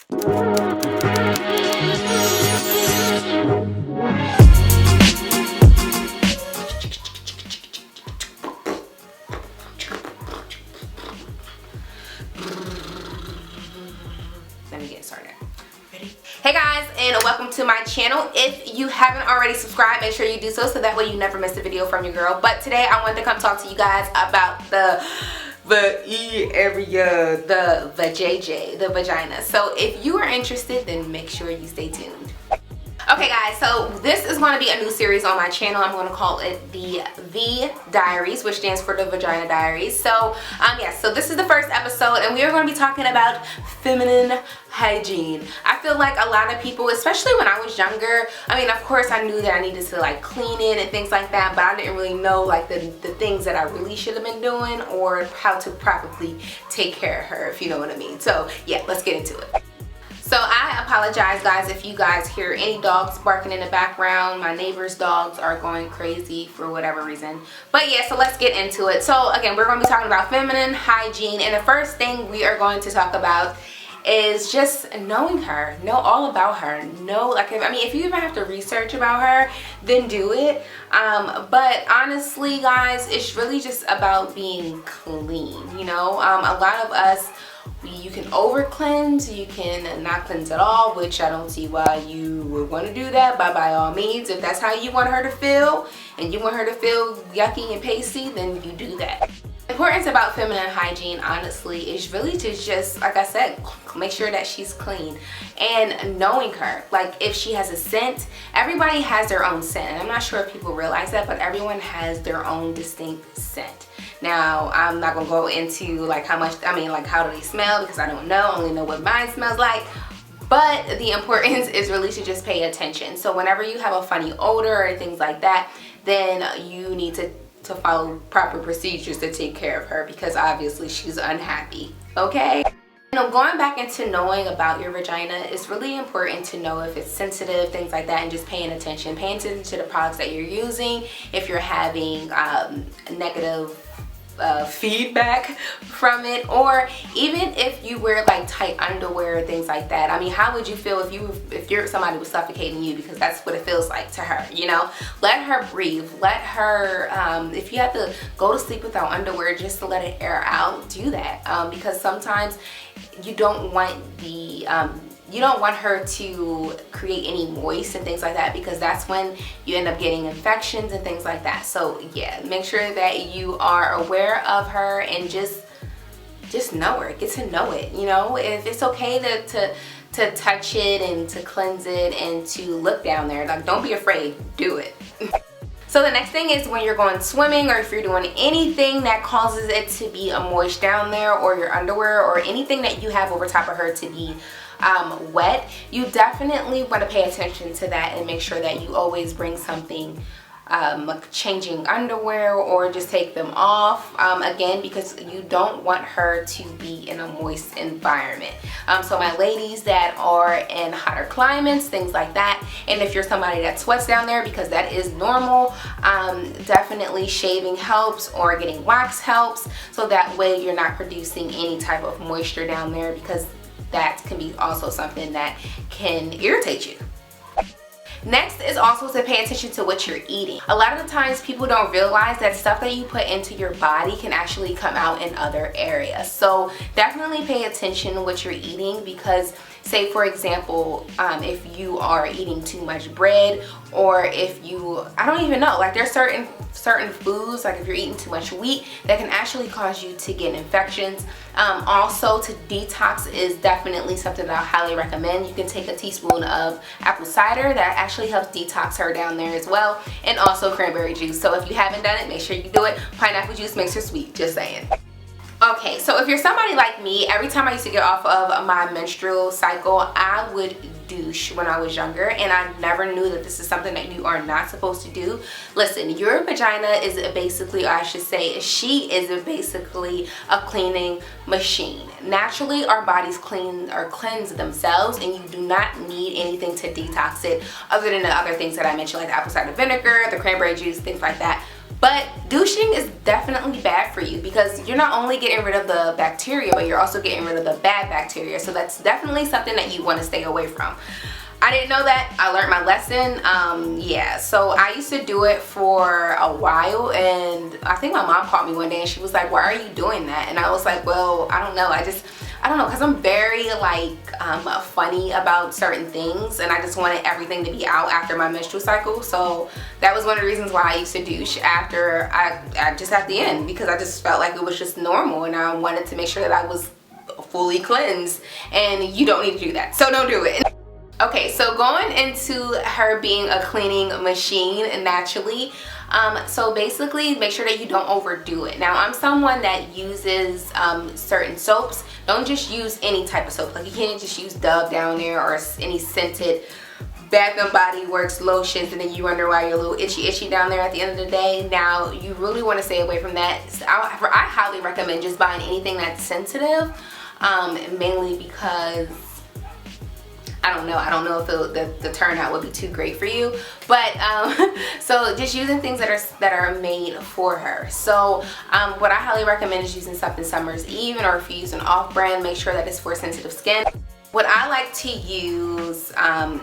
Let me get started. Ready? Hey guys, and welcome to my channel. If you haven't already subscribed, make sure you do so that way you never miss a video from your girl. But today I wanted to come talk to you guys about the area, the vajayjay, the vagina. So if you are interested, then make sure you stay tuned. Okay guys, so this is going to be a new series on my channel. I'm going to call it the Diaries, which stands for the Vagina Diaries. So so this is the first episode and we are going to be talking about feminine hygiene. I feel like a lot of people, especially when I was younger, I mean, of course I knew that I needed to like clean it and things like that, but I didn't really know like the things that I really should have been doing or how to properly take care of her, if you know what I mean. So yeah, let's get into it. So I apologize guys if you guys hear any dogs barking in the background. My neighbor's dogs are going crazy for whatever reason. But yeah, so let's get into it. So again, we're going to be talking about feminine hygiene, and the first thing we are going to talk about is just knowing her. Know all about her. Know, like, I mean, if you even have to research about her, then do it. But honestly guys, it's really just about being clean, you know. A lot of us, you can over cleanse, you can not cleanse at all, which I don't see why you would want to do that. But by all means, if that's how you want her to feel and you want her to feel yucky and pasty, then you do that. The importance about feminine hygiene, honestly, is really to just, like I said, make sure that she's clean and knowing her. Like if she has a scent, everybody has their own scent. And I'm not sure if people realize that, but everyone has their own distinct scent. Now, I'm not gonna go into like how much, I mean, like how do they smell, because I don't know, I only know what mine smells like. But the importance is really to just pay attention. So whenever you have a funny odor or things like that, then you need to follow proper procedures to take care of her, because obviously she's unhappy, okay? You know, going back into knowing about your vagina, it's really important to know if it's sensitive, things like that, and just paying attention to the products that you're using. If you're having negative feedback from it, or even if you wear like tight underwear, things like that. I mean, how would you feel if somebody was suffocating you, because that's what it feels like to her, you know? Let her breathe. Let her, if you have to go to sleep without underwear just to let it air out, do that, because sometimes you don't want you don't want her to create any moist and things like that, because that's when you end up getting infections and things like that. So yeah, make sure that you are aware of her and just know her, get to know it, you know. If it's okay to touch it and to cleanse it and to look down there, like, don't be afraid, do it. So the next thing is when you're going swimming, or if you're doing anything that causes it to be a moist down there, or your underwear or anything that you have over top of her to be wet, you definitely want to pay attention to that and make sure that you always bring something like changing underwear, or just take them off, again, because you don't want her to be in a moist environment. So my ladies that are in hotter climates, things like that, and if you're somebody that sweats down there, because that is normal, definitely shaving helps, or getting wax helps, so that way you're not producing any type of moisture down there, because that can be also something that can irritate you. Next is also to pay attention to what you're eating. A lot of the times people don't realize that stuff that you put into your body can actually come out in other areas. So definitely pay attention to what you're eating, because say for example, if you are eating too much bread, or if you, I don't even know, like there's certain foods, like if you're eating too much wheat, that can actually cause you to get infections. Also, to detox is definitely something that I highly recommend. You can take a teaspoon of apple cider, that actually helps detox her down there as well, and also cranberry juice. So if you haven't done it, make sure you do it. Pineapple juice makes her sweet, just saying. Okay, so if you're somebody like me, every time I used to get off of my menstrual cycle, I would douche when I was younger, and I never knew that this is something that you are not supposed to do. Listen, your vagina is basically, or I should say, she is basically a cleaning machine. Naturally, our bodies clean or cleanse themselves, and you do not need anything to detox it other than the other things that I mentioned, like the apple cider vinegar, the cranberry juice, things like that. But douching is definitely bad for you because you're not only getting rid of the bacteria, but you're also getting rid of the bad bacteria. So that's definitely something that you want to stay away from. I didn't know that. I learned my lesson. Yeah, so I used to do it for a while, and I think my mom called me one day and she was like, why are you doing that? And I was like, well, I don't know. I don't know, because I'm very like funny about certain things, and I just wanted everything to be out after my menstrual cycle. So that was one of the reasons why I used to douche after just at the end, because I just felt like it was just normal, and I wanted to make sure that I was fully cleansed, and you don't need to do that, so don't do it. Okay, so going into her being a cleaning machine naturally, so basically make sure that you don't overdo it. Now, I'm someone that uses certain soaps. Don't just use any type of soap. Like, you can't just use Dove down there or any scented Bath and Body Works lotions, and then you wonder why you're a little itchy down there at the end of the day. Now, you really want to stay away from that. So I highly recommend just buying anything that's sensitive, mainly because I don't know if the turnout would be too great for you, but so just using things that are made for her. So what I highly recommend is using something Summer's Eve, or if you use an off-brand, make sure that it's for sensitive skin. What I like to use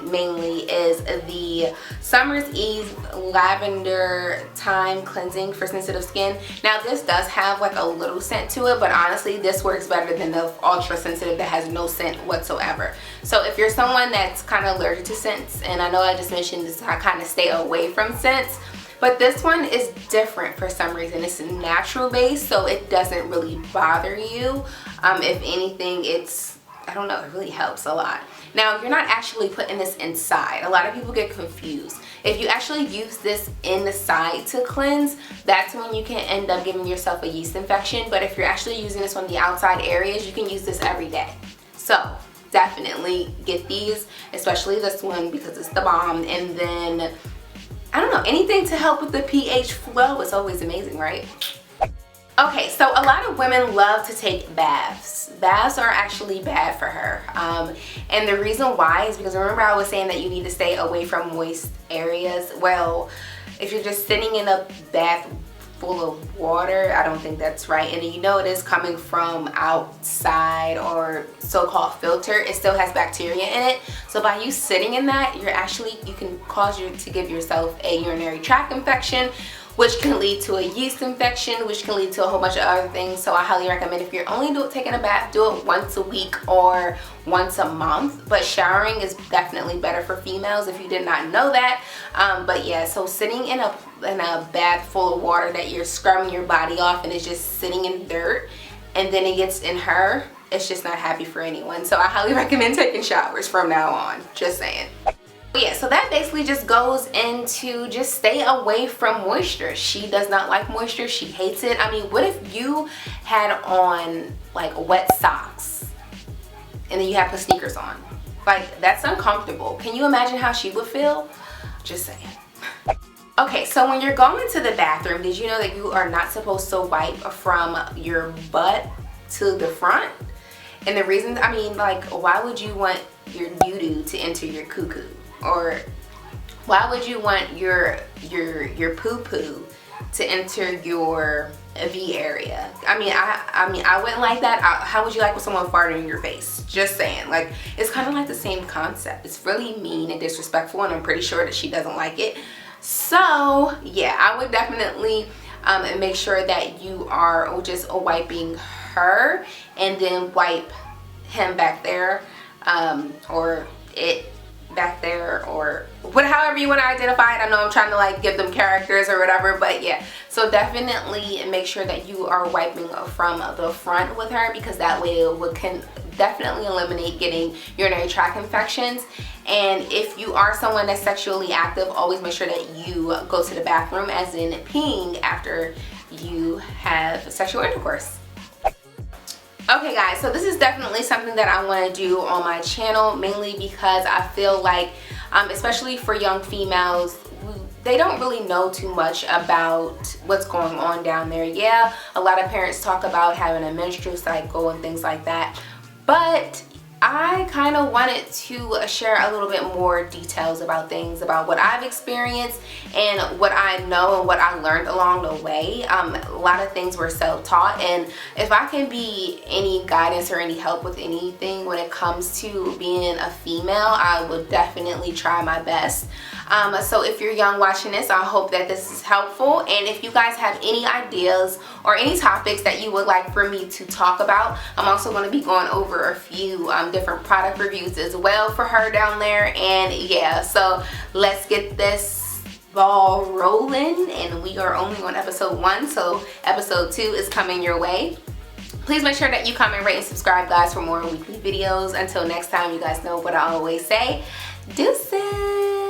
mainly is the Summer's Eve Lavender Thyme Cleansing for sensitive skin. Now, this does have like a little scent to it, but honestly this works better than the ultra sensitive that has no scent whatsoever. So if you're someone that's kind of allergic to scents, and I know I just mentioned this, I kind of stay away from scents, but this one is different for some reason. It's natural based, so it doesn't really bother you. If anything, I don't know, it really helps a lot. Now, you're not actually putting this inside. A lot of people get confused. If you actually use this inside to cleanse, that's when you can end up giving yourself a yeast infection. But if you're actually using this on the outside areas, you can use this every day. So definitely get these, especially this one, because it's the bomb. And then, I don't know, anything to help with the pH flow is always amazing, right? Okay, so a lot of women love to take baths. Baths are actually bad for her. And the reason why is because, remember I was saying that you need to stay away from moist areas? Well, if you're just sitting in a bath full of water, I don't think that's right. And you know it is coming from outside or so-called filter. It still has bacteria in it. So by you sitting in that, you can cause you to give yourself a urinary tract infection, which can lead to a yeast infection, which can lead to a whole bunch of other things. So I highly recommend, if you're only taking a bath, do it once a week or once a month. But showering is definitely better for females, if you did not know that. But yeah, so sitting in a bath full of water that you're scrubbing your body off and it's just sitting in dirt, and then it gets in her, it's just not happy for anyone. So I highly recommend taking showers from now on, just saying. Yeah, so that basically just goes into just stay away from moisture. She does not like moisture. She hates it. I mean, what if you had on like wet socks and then you have put sneakers on? Like, that's uncomfortable. Can you imagine how she would feel? Just saying. Okay, so when you're going to the bathroom, did you know that you are not supposed to wipe from your butt to the front? And the reason, I mean, like, why would you want your doo-doo to enter your cuckoo? Or why would you want your poo-poo to enter your V area? I mean, I wouldn't like that. How would you like with someone farting in your face? Just saying. Like, it's kind of like the same concept. It's really mean and disrespectful, and I'm pretty sure that she doesn't like it. So yeah, I would definitely make sure that you are just wiping her, and then wipe him back there, or it back there, or however you want to identify it. I know I'm trying to like give them characters or whatever, but yeah, so definitely make sure that you are wiping from the front with her, because that way it can definitely eliminate getting urinary tract infections. And if you are someone that's sexually active, always make sure that you go to the bathroom, as in peeing, after you have sexual intercourse. Okay guys, so this is definitely something that I want to do on my channel, mainly because I feel like, especially for young females, they don't really know too much about what's going on down there. Yeah, a lot of parents talk about having a menstrual cycle and things like that, but I kind of wanted to share a little bit more details about things, about what I've experienced and what I know and what I learned along the way. A lot of things were self-taught, and if I can be any guidance or any help with anything when it comes to being a female, I will definitely try my best. So if you're young watching this, I hope that this is helpful, and if you guys have any ideas or any topics that you would like for me to talk about, I'm also going to be going over a few different product reviews as well for her down there. And yeah, so let's get this ball rolling, and we are only on episode 1, so episode 2 is coming your way. Please make sure that you comment, rate, and subscribe, guys, for more weekly videos. Until next time, you guys know what I always say. Deuces.